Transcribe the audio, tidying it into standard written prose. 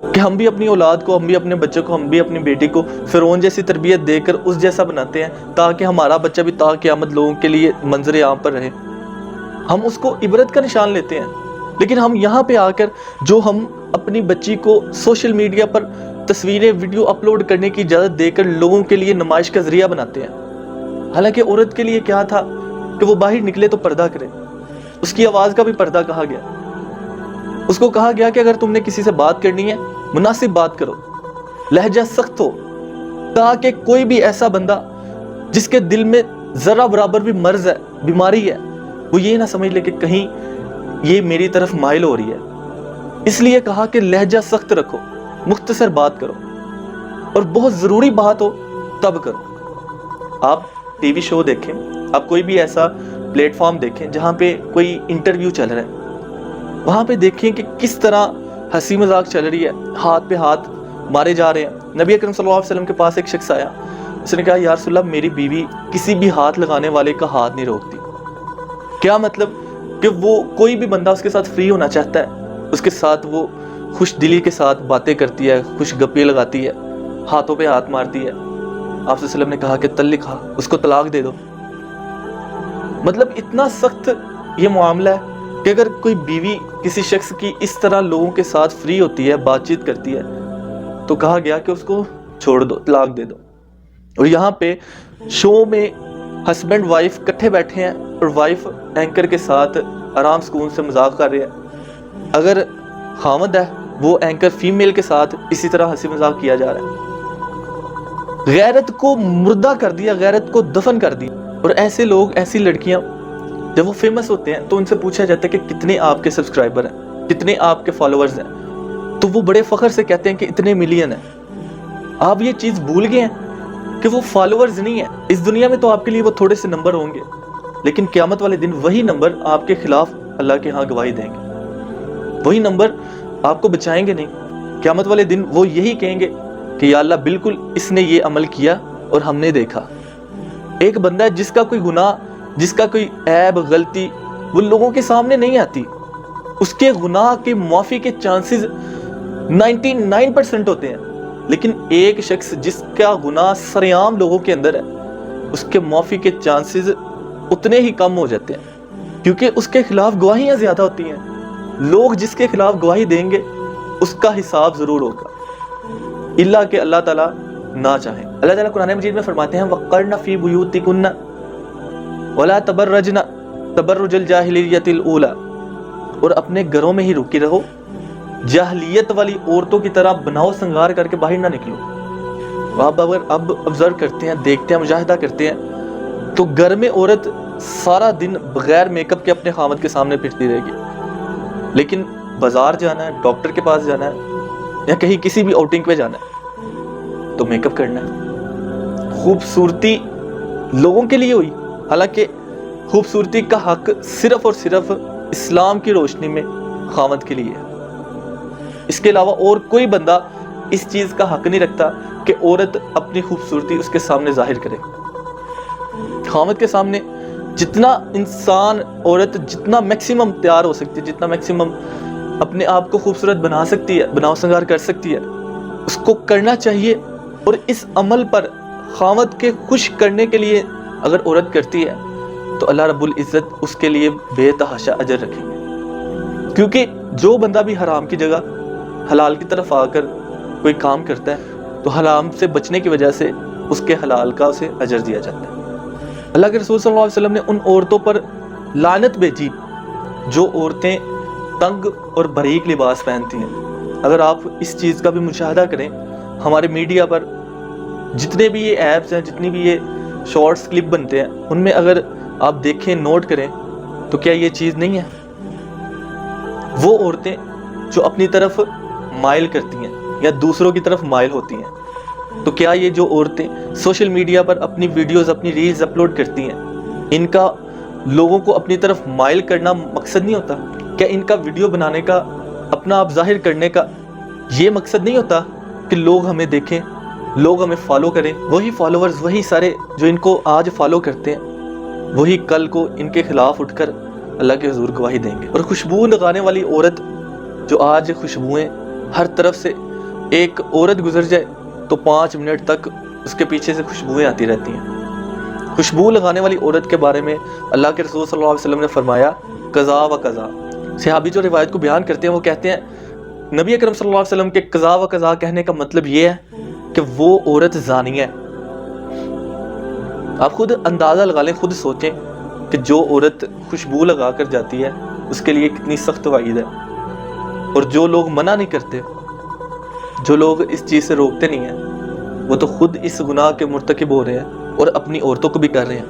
کہ ہم بھی اپنی اولاد کو، ہم بھی اپنے بچوں کو، ہم بھی اپنی بیٹی کو فرعون جیسی تربیت دے کر اس جیسا بناتے ہیں تاکہ ہمارا بچہ بھی تا قیامت لوگوں کے لیے منظر عام پر رہے. ہم اس کو عبرت کا نشان لیتے ہیں، لیکن ہم یہاں پہ آ کر جو ہم اپنی بچی کو سوشل میڈیا پر تصویریں ویڈیو اپلوڈ کرنے کی اجازت دے کر لوگوں کے لیے نمائش کا ذریعہ بناتے ہیں. حالانکہ عورت کے لیے کیا تھا کہ وہ باہر نکلے تو پردہ کرے. اس کی آواز کا بھی پردہ کہا گیا. اس کو کہا گیا کہ اگر تم نے کسی سے بات کرنی ہے مناسب بات کرو، لہجہ سخت ہو، تاکہ کوئی بھی ایسا بندہ جس کے دل میں ذرہ برابر بھی مرض ہے، بیماری ہے، وہ یہ نہ سمجھ لے کہ کہیں یہ میری طرف مائل ہو رہی ہے. اس لیے کہا کہ لہجہ سخت رکھو، مختصر بات کرو، اور بہت ضروری بات ہو تب کرو. آپ ٹی وی شو دیکھیں، آپ کوئی بھی ایسا پلیٹ فارم دیکھیں جہاں پہ کوئی انٹرویو چل رہا ہے، وہاں پہ دیکھیں کہ کس طرح ہنسی مذاق چل رہی ہے، ہاتھ پہ ہاتھ مارے جا رہے ہیں. نبی اکرم صلی اللہ علیہ وسلم کے پاس ایک شخص آیا، اس نے کہا یا رسول اللہ میری بیوی کسی بھی ہاتھ لگانے والے کا ہاتھ نہیں روکتی. کیا مطلب کہ وہ کوئی بھی بندہ اس کے ساتھ فری ہونا چاہتا ہے، اس کے ساتھ وہ خوش دلی کے ساتھ باتیں کرتی ہے، خوش گپے لگاتی ہے، ہاتھوں پہ ہاتھ مارتی ہے. آپ صلی اللہ علیہ وسلم نے کہا کہ طلقھا، اس کو طلاق دے دو. مطلب اتنا سخت یہ معاملہ ہے کہ اگر کوئی بیوی کسی شخص کی اس طرح لوگوں کے ساتھ فری ہوتی ہے، بات چیت کرتی ہے، تو کہا گیا کہ اس کو چھوڑ دو، طلاق دے دو. اور یہاں پہ شو میں ہسبینڈ وائف کٹھے بیٹھے ہیں اور وائف اینکر کے ساتھ آرام سکون سے مذاق کر رہے ہیں. اگر خامد ہے وہ اینکر فیمیل کے ساتھ اسی طرح ہنسی مذاق کیا جا رہا ہے. غیرت کو مردہ کر دیا، غیرت کو دفن کر دیا. اور ایسے لوگ، ایسی لڑکیاں جب وہ فیمس ہوتے ہیں تو ان سے پوچھا جاتا ہے کہ کتنے آپ کے سبسکرائبر ہیں، کتنے آپ کے فالوورز ہیں، تو وہ بڑے فخر سے کہتے ہیں کہ اتنے ملین ہیں. آپ یہ چیز بھول گئے ہیں کہ وہ فالوورز نہیں ہیں. اس دنیا میں تو آپ کے لیے وہ تھوڑے سے نمبر ہوں گے، لیکن قیامت والے دن وہی نمبر آپ کے خلاف اللہ کے ہاں گواہی دیں گے. وہی نمبر آپ کو بچائیں گے نہیں. قیامت والے دن وہ یہی کہیں گے کہ یا اللہ بالکل اس نے یہ عمل کیا اور ہم نے دیکھا. ایک بندہ ہے جس کا کوئی گناہ، جس کا کوئی عیب غلطی وہ لوگوں کے سامنے نہیں آتی، اس کے گناہ کے معافی کے چانسز 99% ہوتے ہیں. لیکن ایک شخص جس کا گناہ سرعام لوگوں کے اندر ہے، اس کے معافی کے چانسز اتنے ہی کم ہو جاتے ہیں، کیونکہ اس کے خلاف گواہیاں زیادہ ہوتی ہیں. لوگ جس کے خلاف گواہی دیں گے اس کا حساب ضرور ہوگا، اللہ کہ اللہ تعالیٰ نہ چاہیں. اللہ تعالیٰ قرآن مجید میں فرماتے ہیں وَقَرْنَ فِي بُيُوتِكُنَّ وَلَا تَبَرَّجْنَ تَبَرُّجَ الْجَاهِلِيَّةِ الْأُولَى، اور اپنے گھروں میں ہی رکی رہو، جاہلیت والی عورتوں کی طرح بناؤ سنگار کر کے باہر نہ نکلو. آپ اگر اب آبزرو کرتے ہیں، دیکھتے ہیں، مشاہدہ کرتے ہیں تو گھر میں عورت سارا دن بغیر میک اپ کے اپنے خامد کے سامنے پھرتی رہے گی، لیکن بازار جانا ہے، ڈاکٹر کے پاس جانا ہے یا کہیں کسی بھی آؤٹنگ پہ جانا ہے تو میک اپ کرنا ہے. خوبصورتی لوگوں کے لیے ہوئی، حالانکہ خوبصورتی کا حق صرف اور صرف اسلام کی روشنی میں خامد کے لیے ہے. اس کے علاوہ اور کوئی بندہ اس چیز کا حق نہیں رکھتا کہ عورت اپنی خوبصورتی اس کے سامنے ظاہر کرے. خامد کے سامنے جتنا انسان، عورت جتنا میکسیمم تیار ہو سکتی ہے، جتنا میکسیمم اپنے آپ کو خوبصورت بنا سکتی ہے، بناؤ سنگار کر سکتی ہے، اس کو کرنا چاہیے. اور اس عمل پر خامد کے خوش کرنے کے لیے اگر عورت کرتی ہے تو اللہ رب العزت اس کے لیے بے تحاشا اجر رکھیں گے. کیونکہ جو بندہ بھی حرام کی جگہ حلال کی طرف آ کر کوئی کام کرتا ہے تو حرام سے بچنے کی وجہ سے اس کے حلال کا اسے اجر دیا جاتا ہے. اللہ کے رسول صلی اللہ علیہ وسلم نے ان عورتوں پر لعنت بھیجی جو عورتیں تنگ اور باریک لباس پہنتی ہیں. اگر آپ اس چیز کا بھی مشاہدہ کریں، ہمارے میڈیا پر جتنے بھی یہ ایپس ہیں، جتنی بھی یہ شارٹس کلپ بنتے ہیں، ان میں اگر آپ دیکھیں، نوٹ کریں تو کیا یہ چیز نہیں ہے؟ وہ عورتیں جو اپنی طرف مائل کرتی ہیں یا دوسروں کی طرف مائل ہوتی ہیں، تو کیا یہ جو عورتیں سوشل میڈیا پر اپنی ویڈیوز، اپنی ریلز اپلوڈ کرتی ہیں، ان کا لوگوں کو اپنی طرف مائل کرنا مقصد نہیں ہوتا؟ کیا ان کا ویڈیو بنانے کا، اپنا آپ ظاہر کرنے کا یہ مقصد نہیں ہوتا کہ لوگ ہمیں دیکھیں، لوگ ہمیں فالو کریں؟ وہی فالوورز، وہی سارے جو ان کو آج فالو کرتے ہیں، وہی کل کو ان کے خلاف اٹھ کر اللہ کے حضور گواہی دیں گے. اور خوشبو لگانے والی عورت جو آج خوشبوئیں ہر طرف سے ایک عورت گزر جائے تو 5 منٹ تک اس کے پیچھے سے خوشبوئیں آتی رہتی ہیں۔ خوشبو لگانے والی عورت کے بارے میں اللہ کے رسول صلی اللہ علیہ وسلم نے فرمایا قضا و قضا۔ صحابی جو روایت کو بیان کرتے ہیں وہ کہتے ہیں نبی اکرم صلی اللہ علیہ وسلم کے قضا و قضا کہنے کا مطلب یہ ہے کہ وہ عورت زانی ہے۔ آپ خود اندازہ لگا لیں، خود سوچیں کہ جو عورت خوشبو لگا کر جاتی ہے اس کے لیے کتنی سخت وعید ہے، اور جو لوگ منع نہیں کرتے، جو لوگ اس چیز سے روکتے نہیں ہیں، وہ تو خود اس گناہ کے مرتکب ہو رہے ہیں اور اپنی عورتوں کو بھی کر رہے ہیں۔